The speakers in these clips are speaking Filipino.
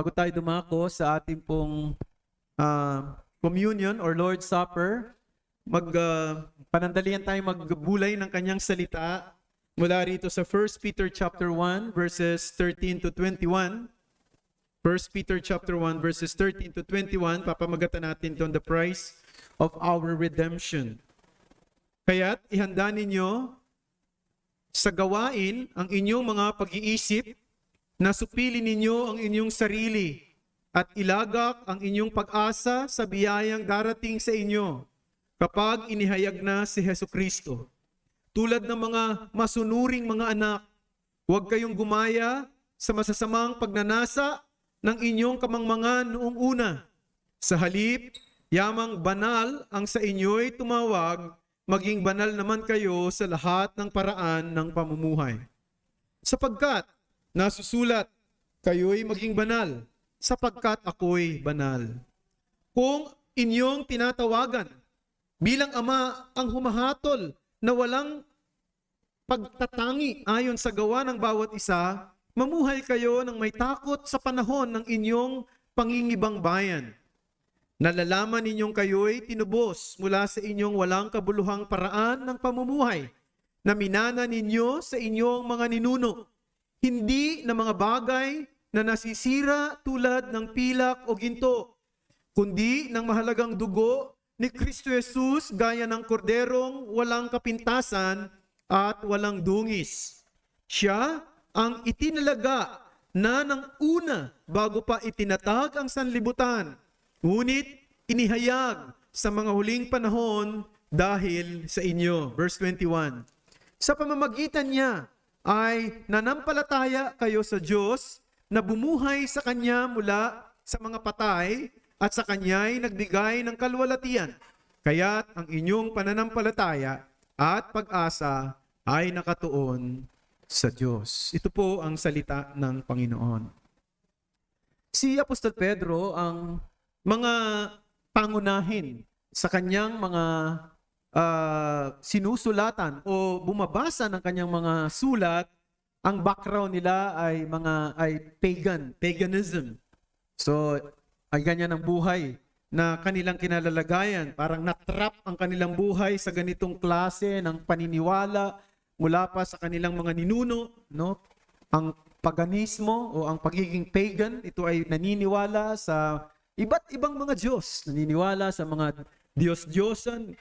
Bago tayo dumako sa ating pong communion or Lord's Supper, panandalian tayo magbulay ng kanyang salita mula rito sa 1 Peter chapter 1 verses 13 to 21. 1 Peter chapter 1 verses 13 to 21, papamagatan natin on the price of our redemption. Kaya't ihanda ninyo sa gawain ang inyong mga pag-iisip, na supili ninyo ang inyong sarili at ilagak ang inyong pag-asa sa biyayang darating sa inyo kapag inihayag na si Hesukristo. Tulad ng mga masunuring mga anak, huwag kayong gumaya sa masasamang pagnanasa ng inyong kamangmangan noong una. Sa halip, yamang banal ang sa inyo'y tumawag, maging banal naman kayo sa lahat ng paraan ng pamumuhay. Sapagkat nasusulat, kayo'y maging banal, sapagkat ako'y banal. Kung inyong tinatawagan bilang ama ang humahatol na walang pagtatangi ayon sa gawa ng bawat isa, mamuhay kayo ng may takot sa panahon ng inyong pangingibang bayan. Nalalaman ninyong kayo'y tinubos mula sa inyong walang kabuluhang paraan ng pamumuhay na minana ninyo sa inyong mga ninuno. Hindi na mga bagay na nasisira tulad ng pilak o ginto, kundi ng mahalagang dugo ni Kristo Jesus gaya ng korderong walang kapintasan at walang dungis. Siya ang itinalaga na ng una bago pa itinatag ang sanlibutan, ngunit inihayag sa mga huling panahon dahil sa inyo. Verse 21. Sa pamamagitan niya ay nanampalataya kayo sa Diyos na bumuhay sa Kanya mula sa mga patay at sa Kanya'y nagbigay ng kalwalatian. Kaya't ang inyong pananampalataya at pag-asa ay nakatuon sa Diyos. Ito po ang salita ng Panginoon. Si Apostol Pedro ang mga pangunahin sa kanyang mga sinusulatan o bumabasa ng kanyang mga sulat, ang background nila ay paganism. So, ay ganyan ang buhay na kanilang kinalalagayan. Parang natrap ang kanilang buhay sa ganitong klase ng paniniwala mula pa sa kanilang mga ninuno, no? Ang paganismo o ang pagiging pagan, ito ay naniniwala sa iba't ibang mga Diyos, naniniwala sa mga Diyos-Diyosan.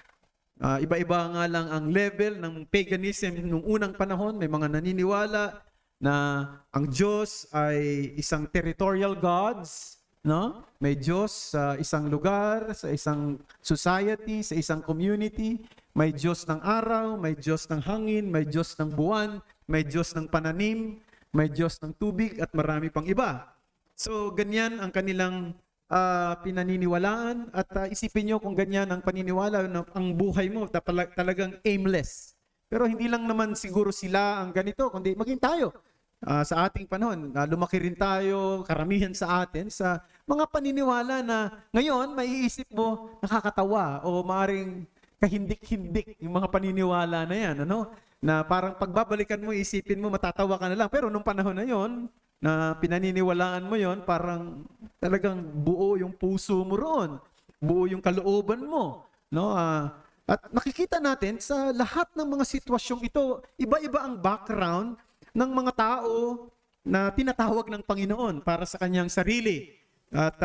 Iba-iba nga lang ang level ng paganism nung unang panahon. May mga naniniwala na ang Diyos ay isang territorial gods, no? May Diyos sa isang lugar, sa isang society, sa isang community. May Diyos ng araw, may Diyos ng hangin, may Diyos ng buwan, may Diyos ng pananim, may Diyos ng tubig at marami pang iba. So ganyan ang kanilang pinaniniwalaan at isipin nyo kung ganyan ang paniniwala na ang buhay mo talagang aimless. Pero hindi lang naman siguro sila ang ganito, kundi maging tayo. Sa ating panahon, lumaki rin tayo, karamihan sa atin, sa mga paniniwala na ngayon maiisip mo nakakatawa o maaring kahindik-hindik yung mga paniniwala na yan. Ano? Na parang pagbabalikan mo, isipin mo, matatawa ka na lang. Pero nung panahon na yon, na pinaniniwalaan mo yon, parang talagang buo yung puso mo roon, buo yung kalooban mo, no? At nakikita natin sa lahat ng mga sitwasyong ito, iba-iba ang background ng mga tao na tinatawag ng Panginoon para sa kanyang sarili. At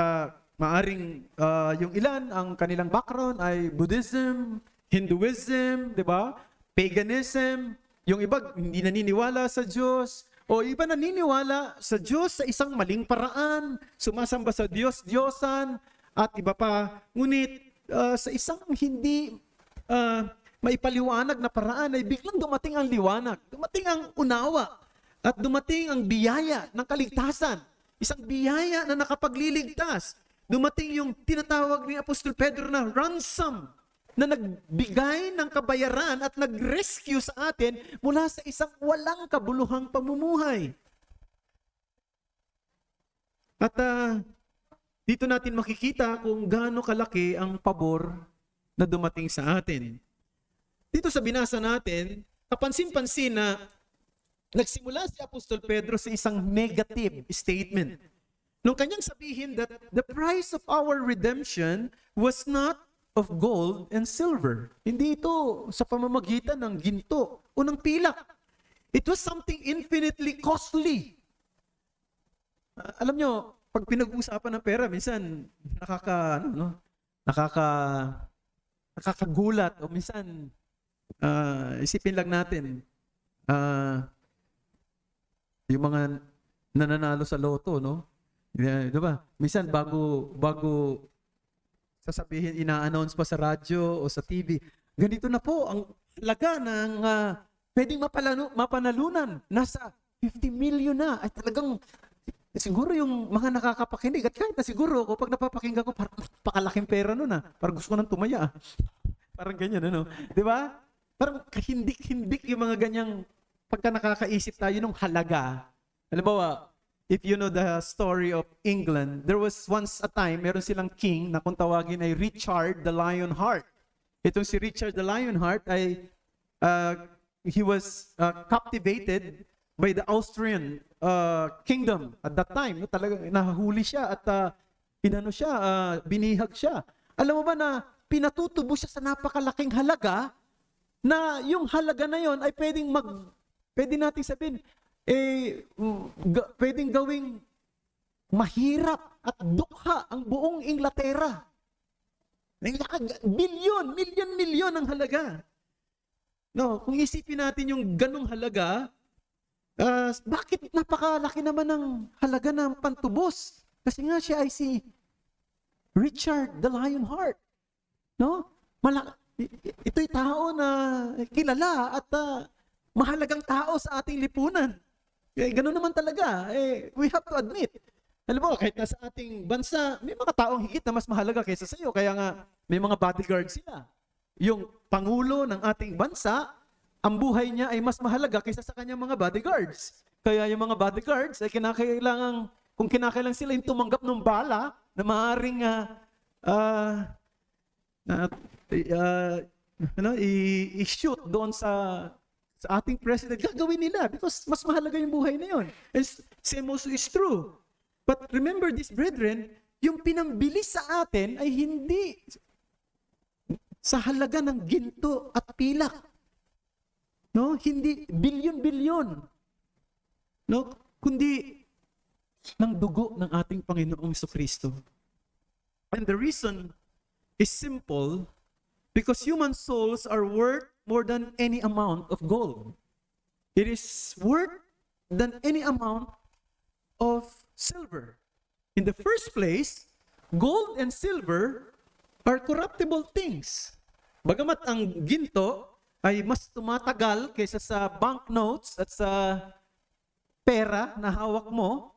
maaring yung ilan, ang kanilang background ay Buddhism, Hinduism, di ba? Paganism, yung iba hindi naniniwala sa Diyos, o iba naniniwala sa Diyos sa isang maling paraan, sumasamba sa Diyos-Diyosan, at iba pa. Ngunit sa isang hindi maipaliwanag na paraan ay biglang dumating ang liwanag, dumating ang unawa, at dumating ang biyaya ng kaligtasan. Isang biyaya na nakapagliligtas. Dumating yung tinatawag ni Apostol Pedro na ransom, na nagbigay ng kabayaran at nag-rescue sa atin mula sa isang walang kabuluhang pamumuhay. At dito natin makikita kung gaano kalaki ang pabor na dumating sa atin. Dito sa binasa natin, kapansin-pansin na nagsimula si Apostol Pedro sa isang negative statement. Nung kanyang sabihin that the price of our redemption was not of gold and silver. Hindi ito sa pamamagitan ng ginto o ng pilak. It was something infinitely costly. Alam nyo, pag pinag-uusapan ng pera, minsan nakakagulat o minsan isipin lang natin yung mga nananalo sa loto, no? Yeah, 'di ba? Minsan bago sasabihin, ina-announce pa sa radyo o sa TV, ganito na po ang halaga ng pwedeng mapanalunan. Nasa 50 million na. Ay talagang siguro yung mga nakakapakinig at kahit na siguro ako pag napapakinggan ko, parang napakalaking pera nun parang gusto ko nang tumaya. Parang ganyan, ano? 'Di ba? Parang kahindik-hindik yung mga ganyang pagka nakakaisip tayo ng halaga. Halimbawa, if you know the story of England, there was once a time, meron silang king na kung tawagin ay Richard the Lionheart. Itong si Richard the Lionheart ay he was captivated by the Austrian kingdom at that time. No, talagang nahuli siya at binihag siya. Alam mo ba na pinatutubo siya sa napakalaking halaga na yung halaga na yon ay pwede nating sabihin, pwedeng gawing mahirap at dukha ang buong Inglaterra. Milyon ang halaga. No, kung isipin natin yung ganong halaga, bakit napakalaki naman ng halaga ng pantubos? Kasi nga siya ay si Richard the Lionheart. No? Ito'y tao na kilala at mahalagang tao sa ating lipunan. Ganun naman talaga. We have to admit. Alam mo, kahit nasa ating bansa, may mga taong higit na mas mahalaga kaysa sa iyo. Kaya nga, may mga bodyguards sila. Yung pangulo ng ating bansa, ang buhay niya ay mas mahalaga kaysa sa kanyang mga bodyguards. Kaya yung mga bodyguards ay kung kinakailangan sila yung tumanggap ng bala na maaaring i-shoot doon sa ating president, gagawin nila because mas mahalaga yung buhay na yun. And same also is true. But remember this, brethren, yung pinambili sa atin ay hindi sa halaga ng ginto at pilak. No? Hindi bilyon-bilyon. No? Kundi ng dugo ng ating Panginoong Jesucristo. And the reason is simple, because human souls are worth more than any amount of gold. It is worth than any amount of silver. In the first place, gold and silver are corruptible things. Bagamat ang ginto ay mas tumatagal kaysa sa banknotes at sa pera na hawak mo,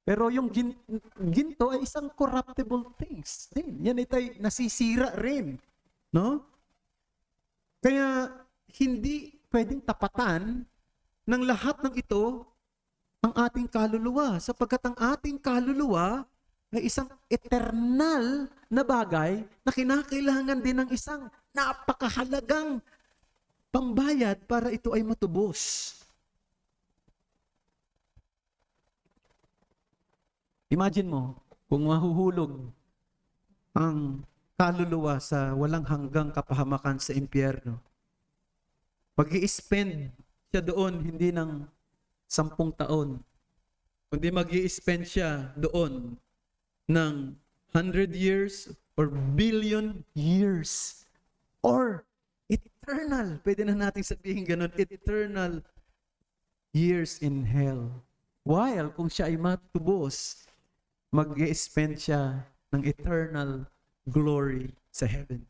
pero yung ginto ay isang corruptible things. Yan ay nasisira rin. No? Kaya hindi pwedeng tapatan ng lahat ng ito ang ating kaluluwa, sapagkat ang ating kaluluwa ay isang eternal na bagay na kinakailangan din ng isang napakahalagang pambayad para ito ay matubos. Imagine mo kung mahuhulog ang kaluluwa sa walang hanggang kapahamakan sa impyerno. Mag-i-spend siya doon hindi ng 10 taon, kundi mag-i-spend siya doon ng 100 years or billion years or eternal. Pwede na natin sabihin ganun, eternal years in hell. While kung siya ay matubos, mag-i-spend siya ng eternal glory sa heaven.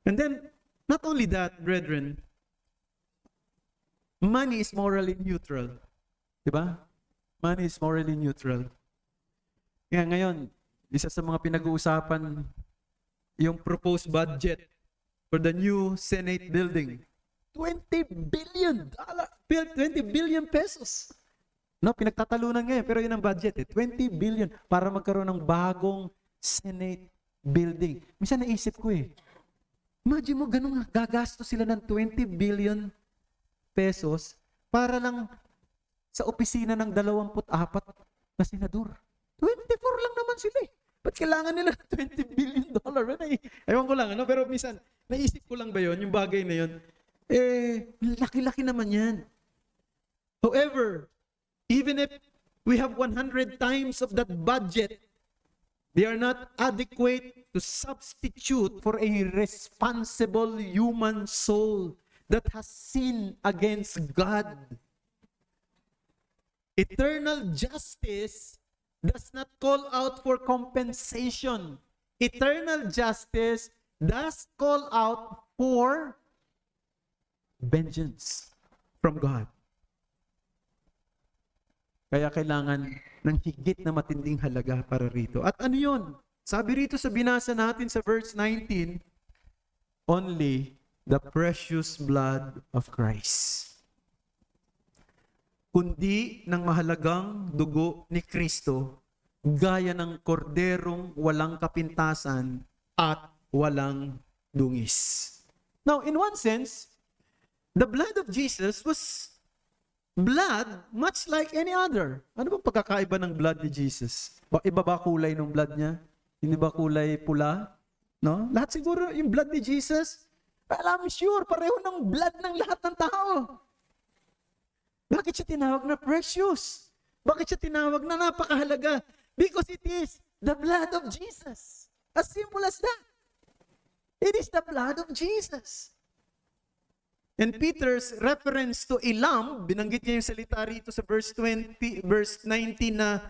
And then, not only that, brethren, money is morally neutral. Diba? Money is morally neutral. Kaya ngayon, isa sa mga pinag-uusapan, yung proposed budget for the new Senate building. $20 billion. 20 billion pesos. No, pinagtatalunan ngayon, pero yun ang budget 20 billion para magkaroon ng bagong Senate building. Minsan naisip ko imagine mo ganun gagasto sila ng 20 billion pesos para lang sa opisina ng 24 na senador. 24 lang naman sila eh. Ba't kailangan nila ng $20 billion? Ewan ko lang, ano? Pero minsan, naisip ko lang ba yun, yung bagay na yun? Laki-laki naman yan. However, even if we have 100 times of that budget, they are not adequate to substitute for a responsible human soul that has sinned against God. Eternal justice does not call out for compensation. Eternal justice does call out for vengeance from God. Kaya kailangan ng higit na matinding halaga para rito. At ano yun? Sabi rito sa binasa natin sa verse 19, only the precious blood of Christ. Kundi ng mahalagang dugo ni Kristo, gaya ng korderong walang kapintasan at walang dungis. Now, in one sense, the blood of Jesus was blood much like any other. Ano bang pagkakaiba ng blood ni Jesus? Iba ba kulay ng blood niya? Hindi ba kulay pula? No? Lahat siguro yung blood ni Jesus, I'm sure pareho ng blood ng lahat ng tao. Bakit siya tinawag na precious? Bakit siya tinawag na napakahalaga? Because it is the blood of Jesus. As simple as that. It is the blood of Jesus. And Peter's reference to a lamb, binanggit niya yung salita rito sa verse 19 na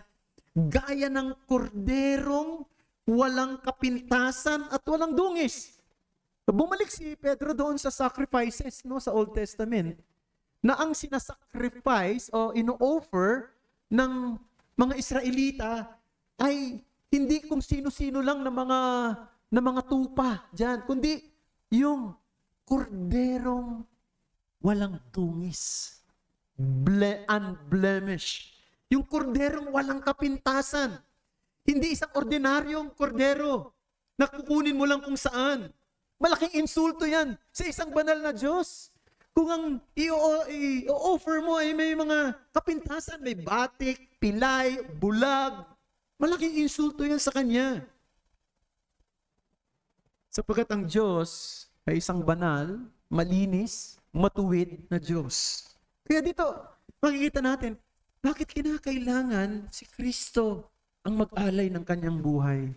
gaya ng korderong walang kapintasan at walang dungis. Bumalik si Pedro doon sa sacrifices no, sa Old Testament na ang sinasacrifice o ino-offer ng mga Israelita ay hindi kung sino-sino lang na mga tupa diyan, kundi yung korderong walang dungis, unblemished. Yung korderong walang kapintasan. Hindi isang ordinaryong kordero na kukunin mo lang kung saan. Malaking insulto yan sa isang banal na Diyos. Kung ang i-offer mo ay may mga kapintasan, may batik, pilay, bulag, malaking insulto yan sa Kanya. Sapagkat ang Diyos ay isang banal, malinis, matuwid na Diyos. Kaya dito, makikita natin, bakit kinakailangan si Kristo ang mag-alay ng kanyang buhay?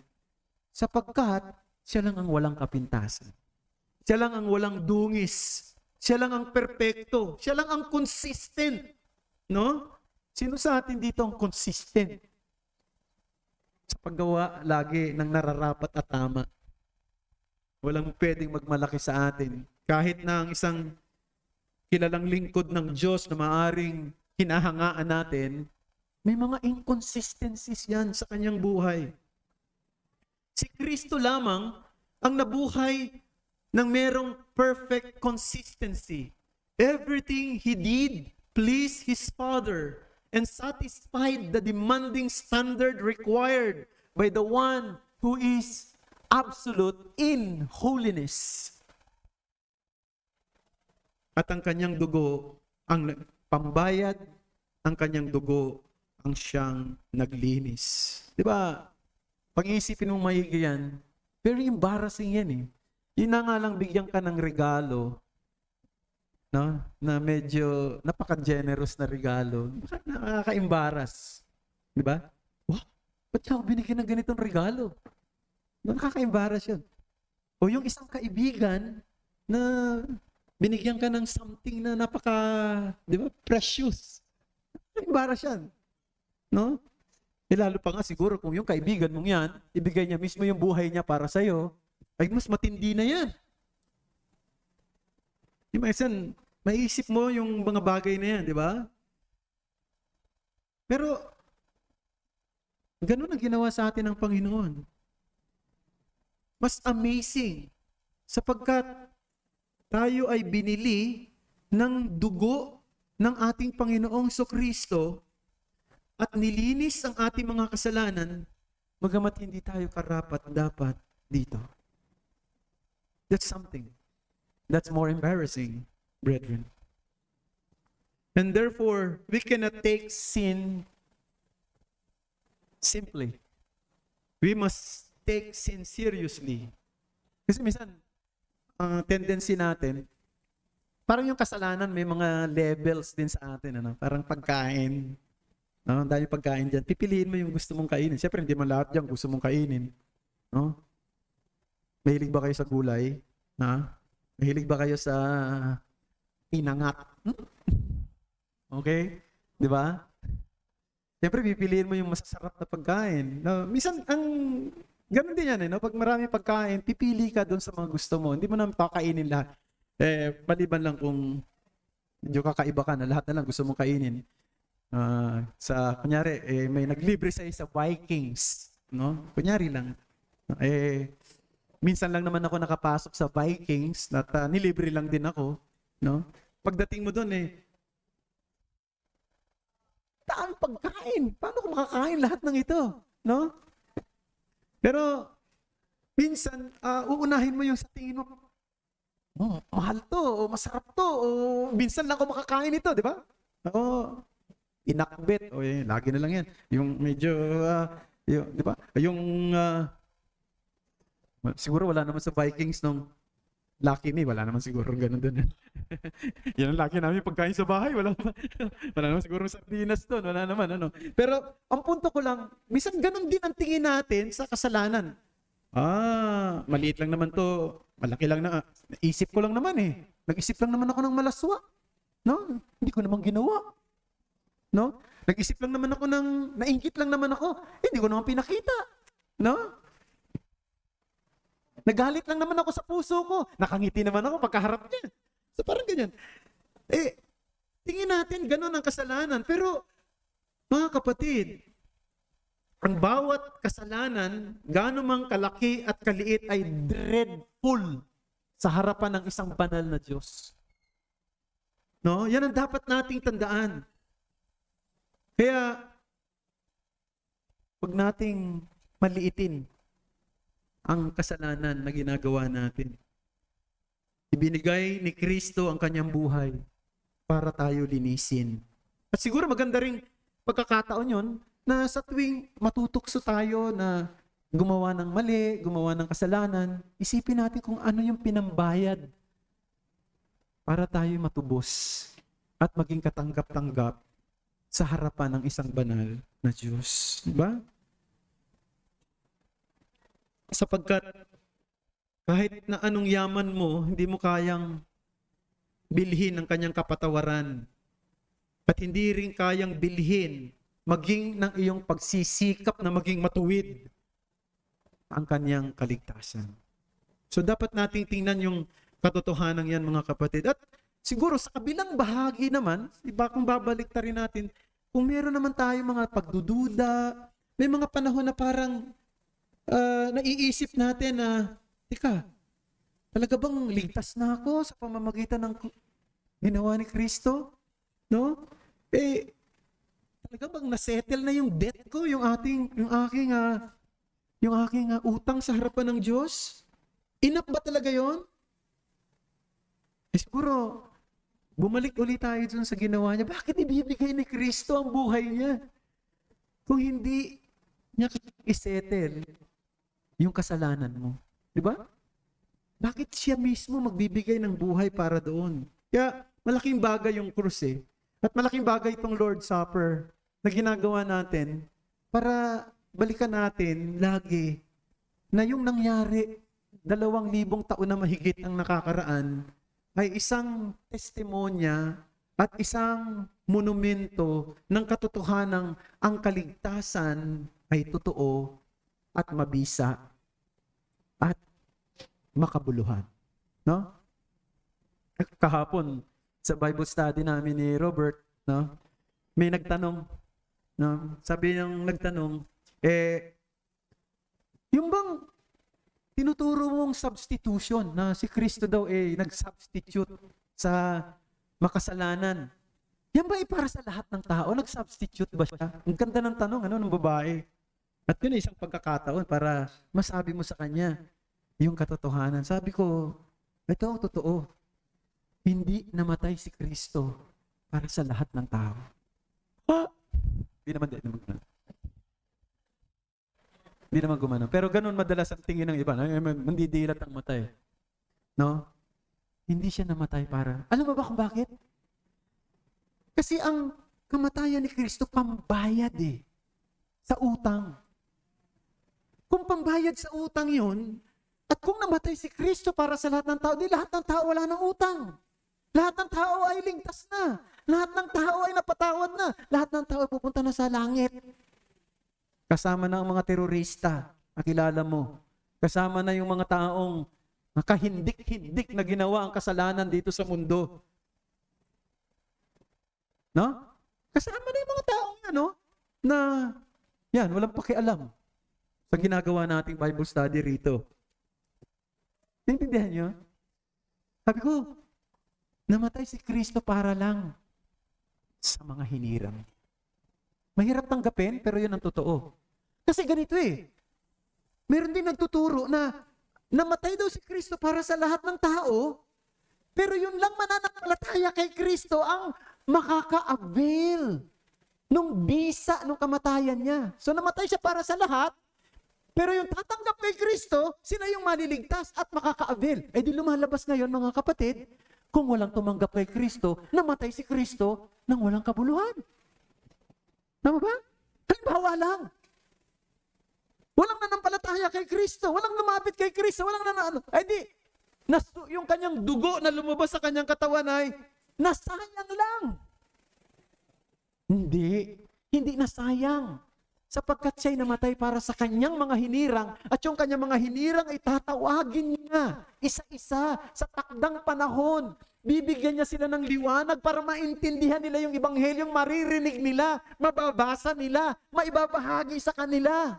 Sapagkat siya lang ang walang kapintasan. Siya lang ang walang dungis. Siya lang ang perpekto. Siya lang ang consistent. No? Sino sa atin dito ang consistent? Sa paggawa lagi ng nararapat at tama. Walang pwedeng magmalaki sa atin. Kahit na ang isang kilalang lingkod ng Diyos na maaring hinahangaan natin, may mga inconsistencies yan sa kanyang buhay. Si Kristo lamang ang nabuhay ng merong perfect consistency. Everything He did pleased His Father and satisfied the demanding standard required by the one who is absolute in holiness. At ang kanyang dugo ang pambayad, ang kanyang dugo ang siyang naglinis. Di ba? Pag-iisipin mong maigi yan, very embarrassing yan eh. Yun na nga lang bigyan ka ng regalo, no? Na medyo napaka-generous na regalo. Nakaka-embarrass. Di ba? Wow, ba't ako binigyan ng ganitong regalo? Nakaka-embarrass yun. O yung isang kaibigan na binigyan ka ng something na napaka, di ba, precious. Embarrass yan. No? Lalo pa nga siguro kung yung kaibigan mong yan, ibigay niya mismo yung buhay niya para sa'yo, ay mas matindi na yan. Yung minsan, maiisip mo yung mga bagay na yan, di ba? Pero, ganun ang ginawa sa atin ng Panginoon. Mas amazing, sapagkat tayo ay binili ng dugo ng ating Panginoong Jesucristo at nilinis ang ating mga kasalanan, bagamat hindi tayo karapat-dapat dito. That's something. That's more embarrassing, brethren. And therefore, we cannot take sin simply. We must take sin seriously. Kasi minsan, ang tendency natin, parang yung kasalanan may mga levels din sa atin. Ano? Parang pagkain. No? Ang dami pagkain dyan. Pipiliin mo yung gusto mong kainin. Siyempre, hindi man lahat dyan gusto mong kainin. No? Mahilig ba kayo sa gulay? Ha? Mahilig ba kayo sa inangat? Okay? Di ba? Siyempre, pipiliin mo yung masasarap na pagkain. No? Minsan, ganun din yan. No? Pag marami pagkain, pipili ka doon sa mga gusto mo. Hindi mo na pakainin lahat. Maliban lang kung medyo kakaiba ka na lahat na lang gusto mong kainin. Kunyari, may naglibre sa'yo sa Vikings. No? Kunyari lang. Minsan lang naman ako nakapasok sa Vikings at nilibre lang din ako. No? Pagdating mo doon, daan pagkain. Paano ko makakain lahat ng ito? No? Pero, minsan, uunahin mo yung sa tingin mo, mahal to, o masarap to, o minsan lang ako makakain ito, di ba? Oo, inakbet, o lagi na lang yan. Yung medyo, di ba? Siguro wala naman sa Vikings nung Lucky Me, wala naman siguro ganun dun. Yan ang laki namin pagkain sa bahay, wala naman siguro sardinas doon, wala naman. Ano. Pero ang punto ko lang, minsan ganun din ang tingin natin sa kasalanan. Maliit lang naman to, malaki lang na, naisip ko lang naman Nag-isip lang naman ako ng malaswa. No? Hindi ko naman ginawa. No? Nag-isip lang naman ako nainggit lang naman ako, hindi ko naman pinakita. No? Nagalit lang naman ako sa puso ko. Nakangiti naman ako pagkaharap niya. So parang ganyan. Tingin natin ganun ang kasalanan. Pero, mga kapatid, ang bawat kasalanan, gaano mang kalaki at kaliit ay dreadful sa harapan ng isang banal na Diyos. No? Yan ang dapat nating tandaan. Kaya, huwag nating maliitin ang kasalanan na ginagawa natin. Ibinigay ni Kristo ang kanyang buhay para tayo linisin. At siguro maganda ring pagkakataon yon na sa tuwing matutukso tayo na gumawa ng mali, gumawa ng kasalanan, isipin natin kung ano yung pinambayad para tayo matubos at maging katanggap-tanggap sa harapan ng isang banal na Diyos. Diba? Sapagkat kahit na anong yaman mo, hindi mo kayang bilhin ang kanyang kapatawaran. At hindi rin kayang bilhin maging ng iyong pagsisikap na maging matuwid ang kanyang kaligtasan. So dapat nating tingnan yung katotohanan yan, mga kapatid. At siguro sa kabilang bahagi naman, iba kung babalik rin natin, kung meron naman tayo mga pagdududa, may mga panahon na parang naiisip natin na, tika, talaga bang ligtas na ako sa pamamagitan ng ginawa ni Kristo? No? Talaga bang nasettle na yung debt ko, yung aking utang sa harapan ng Diyos? Enough ba talaga yon? Siguro, bumalik ulit tayo dun sa ginawa niya. Bakit ibibigay ni Kristo ang buhay niya? Kung hindi niya isettle yung kasalanan mo. Di ba? Bakit siya mismo magbibigay ng buhay para doon? Kaya malaking bagay yung krus At malaking bagay itong Lord's Supper na ginagawa natin para balikan natin lagi na yung nangyari 2,000 taon na mahigit ang nakakaraan ay isang testimonya at isang monumento ng katotohanang ang kaligtasan ay totoo at mabisa at makabuluhan. No? Kahapon, sa Bible study namin ni Robert, no? May nagtanong, no? Sabi ng nagtanong, yung bang tinuturo mong substitution na si Kristo daw nag-substitute sa makasalanan. Yan ba para sa lahat ng tao? Nag-substitute ba siya? Ang ganda ng tanong, ng babae. At yun ay isang pagkakataon para masabi mo sa kanya yung katotohanan. Sabi ko, ito ang totoo. Hindi namatay si Kristo para sa lahat ng tao. Hindi naman gumano. Pero ganun madalas ang tingin ng iba. Mandidilat ang mata eh. No? Hindi siya namatay para... Alam mo ba kung bakit? Kasi ang kamatayan ni Kristo pambayad eh. Sa utang. Kung pambayad sa utang yun, at kung namatay si Kristo para sa lahat ng tao, di lahat ng tao wala ng utang. Lahat ng tao ay ligtas na. Lahat ng tao ay napatawad na. Lahat ng tao ay pupunta na sa langit. Kasama na ang mga terorista, nakilala mo. Kasama na yung mga taong nakahindik-hindik na ginawa ang kasalanan dito sa mundo. No? Kasama na yung mga taong na yan, walang pakialam sa ginagawa nating Bible study rito. Naintindihan nyo? Sabi ko, namatay si Kristo para lang sa mga hinirang. Mahirap tanggapin, pero yun ang totoo. Kasi ganito eh. Meron din nagtuturo na namatay daw si Kristo para sa lahat ng tao, pero yun lang mananampalataya kay Kristo ang makaka-avail nung bisa nung kamatayan niya. So namatay siya para sa lahat, pero yung tatanggap kay Kristo, sila yung maliligtas at makaka-avail. Eh di lumalabas ngayon mga kapatid, kung walang tumanggap kay Kristo, namatay si Kristo nang walang kabuluhan. Tama ba? Halimbawa lang. Walang nanampalataya kay Kristo. Walang lumapit kay Kristo. Walang ay di, yung kanyang dugo na lumabas sa kanyang katawan ay nasayang lang. Hindi nasayang. Sapagkat siya'y namatay para sa kanyang mga hinirang at yung kanyang mga hinirang ay tatawagin niya isa-isa sa takdang panahon. Bibigyan niya sila ng liwanag para maintindihan nila yung ebanghelyo, maririnig nila, mababasa nila, maibabahagi sa kanila.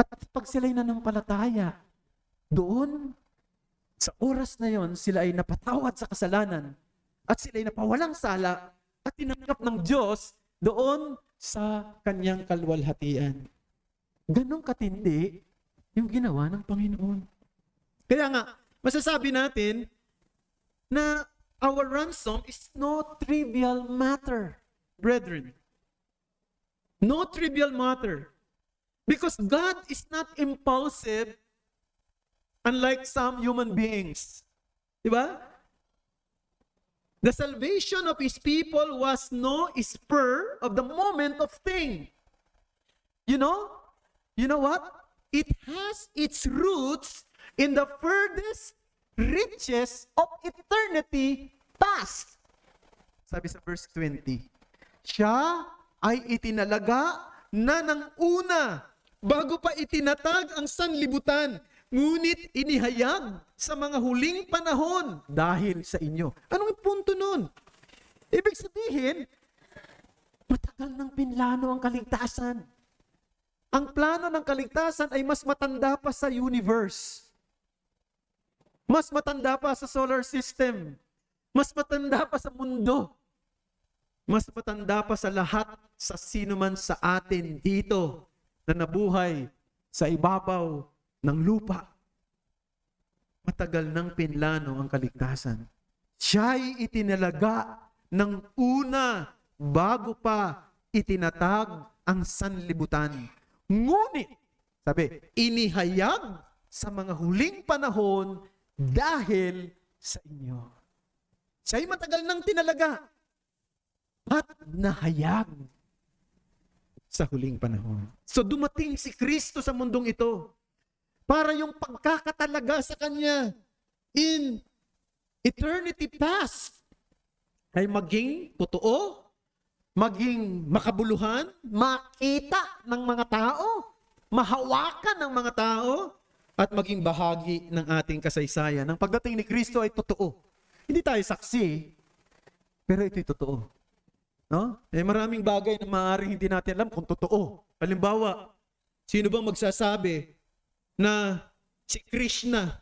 At pag sila'y nanampalataya, doon, sa oras na yon, sila ay napatawad sa kasalanan at sila ay napawalang sala at tinanggap ng Diyos doon sa kanyang kalwalhatian. Ganong katindi yung ginawa ng Panginoon. Kaya nga, masasabi natin na our ransom is no trivial matter, brethren. No trivial matter. Because God is not impulsive unlike some human beings. Diba? The salvation of His people was no spur of the moment of thing. You know what? It has its roots in the furthest reaches of eternity past. Sabi sa verse 20, siya ay itinalaga na ng una bago pa itinatag ang sanlibutan, ngunit inihayag sa mga huling panahon dahil sa inyo. Anong punto nun? Ibig sabihin, matagal nang pinlano ang kaligtasan. Ang plano ng kaligtasan ay mas matanda pa sa universe. Mas matanda pa sa solar system. Mas matanda pa sa mundo. Mas matanda pa sa lahat sa sino man sa atin dito na nabuhay sa ibabaw ng lupa. Matagal nang pinlano ang kaligtasan. Siya'y itinalaga ng una bago pa itinatag ang sanlibutan. Ngunit, sabi, inihayag sa mga huling panahon dahil sa inyo. Siya'y matagal nang tinalaga at nahayag sa huling panahon. So dumating si Kristo sa mundong ito para yung pagkakatalaga sa Kanya in eternity past ay maging totoo, maging makabuluhan, makita ng mga tao, mahawakan ng mga tao, at maging bahagi ng ating kasaysayan. Ang pagdating ni Kristo ay totoo. Hindi tayo saksi, pero ito'y totoo. No? Maraming bagay na maaaring hindi natin alam kung totoo. Halimbawa, sino bang magsasabi na si Krishna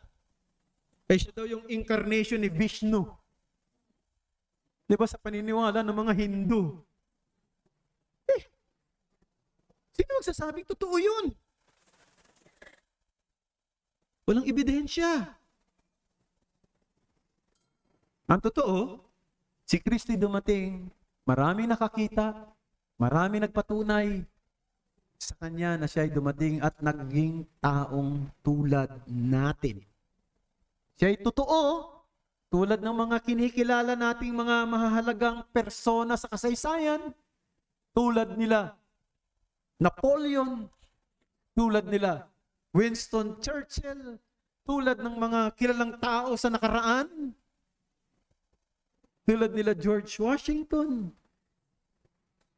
ay siya daw yung incarnation ni Vishnu? Di ba sa paniniwala ng mga Hindu? Sino magsasabing totoo yun? Walang ebidensya. Ang totoo, Si Kristo'y dumating, maraming nakakita, maraming nagpatunay sa Kanya na Siya'y dumating at naging taong tulad natin. Siya'y totoo, tulad ng mga kinikilala nating mga mahahalagang persona sa kasaysayan, tulad nila Napoleon, tulad nila Winston Churchill, tulad ng mga kilalang tao sa nakaraan, tulad nila George Washington,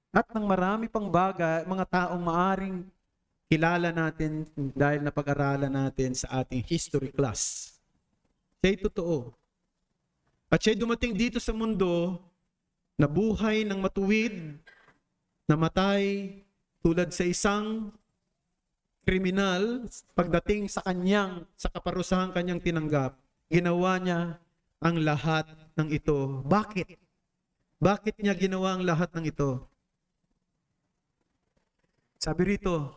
at ng marami pang bagay, mga taong maaring kilala natin dahil napag-aralan natin sa ating history class. Siya'y totoo. At siya'y dumating dito sa mundo na buhay ng matuwid, namatay tulad sa isang kriminal. Pagdating sa kaparusahang kanyang tinanggap, ginawa niya ang lahat ng ito. Bakit? Bakit niya ginawa ang lahat ng ito? Sabi rito,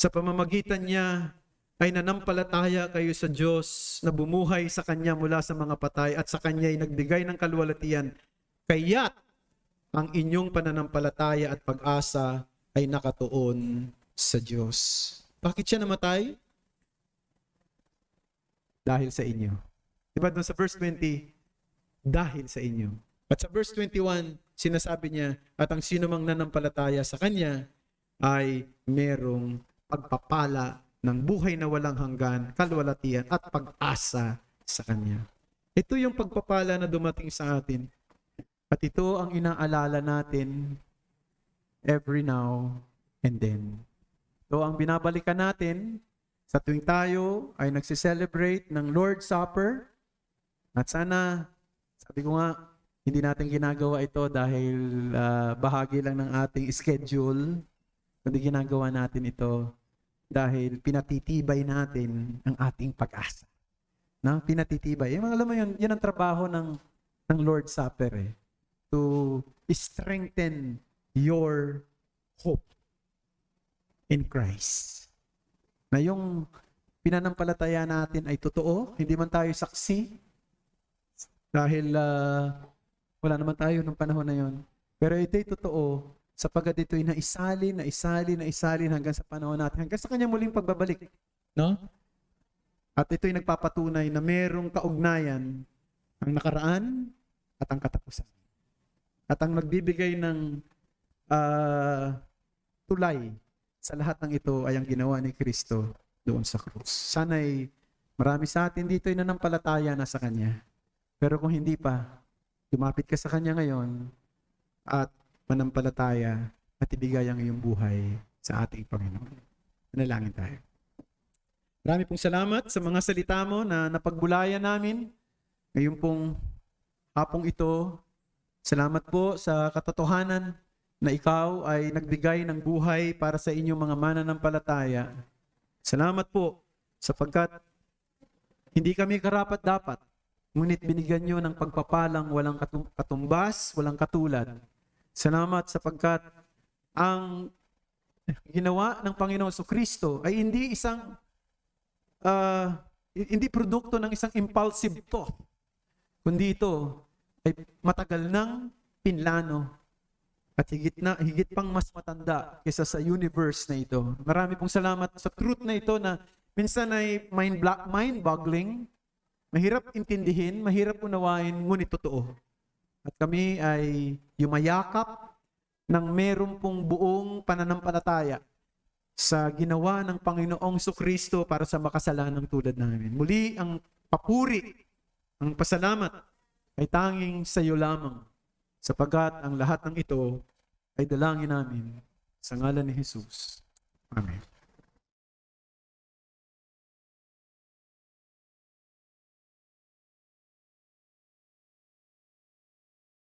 sa pamamagitan niya ay nanampalataya kayo sa Diyos na bumuhay sa Kanya mula sa mga patay at sa Kanya ay nagbigay ng kaluwalhatian. Kaya't ang inyong pananampalataya at pag-asa ay nakatuon sa Diyos. Bakit siya namatay? Dahil sa inyo. Diba doon sa verse 20, dahil sa inyo. At sa verse 21, sinasabi niya, at ang sino mang nanampalataya sa Kanya ay merong pagpapala ng buhay na walang hanggan, kaluwalhatian at pag-asa sa Kanya. Ito yung pagpapala na dumating sa atin. At ito ang inaalala natin every now and then. Ito ang binabalikan natin sa tuwing tayo ay nagsiselebrate ng Lord's Supper. At sana, sabi ko nga, hindi natin ginagawa ito dahil bahagi lang ng ating schedule, kundi ginagawa natin ito dahil pinatitibay natin ang ating pag-asa. No? Pinatitibay. Alam mo yun, yan ang trabaho ng Lord's Supper. To strengthen your hope in Christ. Na yung pinanampalataya natin ay totoo, hindi man tayo saksi. Dahil wala naman tayo nung panahon na yon. Pero ito'y totoo, sapagkat ito'y naisalin hanggang sa panahon natin, hanggang sa Kanyang muling pagbabalik. No? At ito'y nagpapatunay na merong kaugnayan ang nakaraan at ang katapusan. At ang nagbibigay ng tulay sa lahat ng ito ay ang ginawa ni Kristo doon sa krus. Sana'y marami sa atin dito ay nanampalataya na sa Kanya. Pero kung hindi pa, lumapit ka sa Kanya ngayon at manampalataya at ibigay ang iyong buhay sa ating Panginoon. Manalangin tayo. Marami pong salamat sa mga salita mo na napagbulayan namin. Ngayon pong hapong ito, salamat po sa katotohanan na ikaw ay nagbigay ng buhay para sa inyong mga mananampalataya. Salamat po sapagkat hindi kami karapat-dapat, ngunit binigyan nyo ng pagpapalang walang katumbas, walang katulad. Salamat sapagkat ang ginawa ng Panginoon Kristo ay hindi hindi produkto ng isang impulsive thought, kundi ito ay matagal ng pinlano at higit pang mas matanda kaysa sa universe na ito. Marami pong salamat sa truth na ito na minsan ay mind-boggling, mahirap intindihin, mahirap unawain, ngunit totoo. At kami ay yumayakap ng meron pong buong pananampalataya sa ginawa ng Panginoong Kristo para sa makasalanang tulad namin. Muli, ang papuri, ang pasalamat ay tanging sa iyo lamang, sapagkat ang lahat ng ito ay dalangin namin sa ngalan ni Jesus. Amen.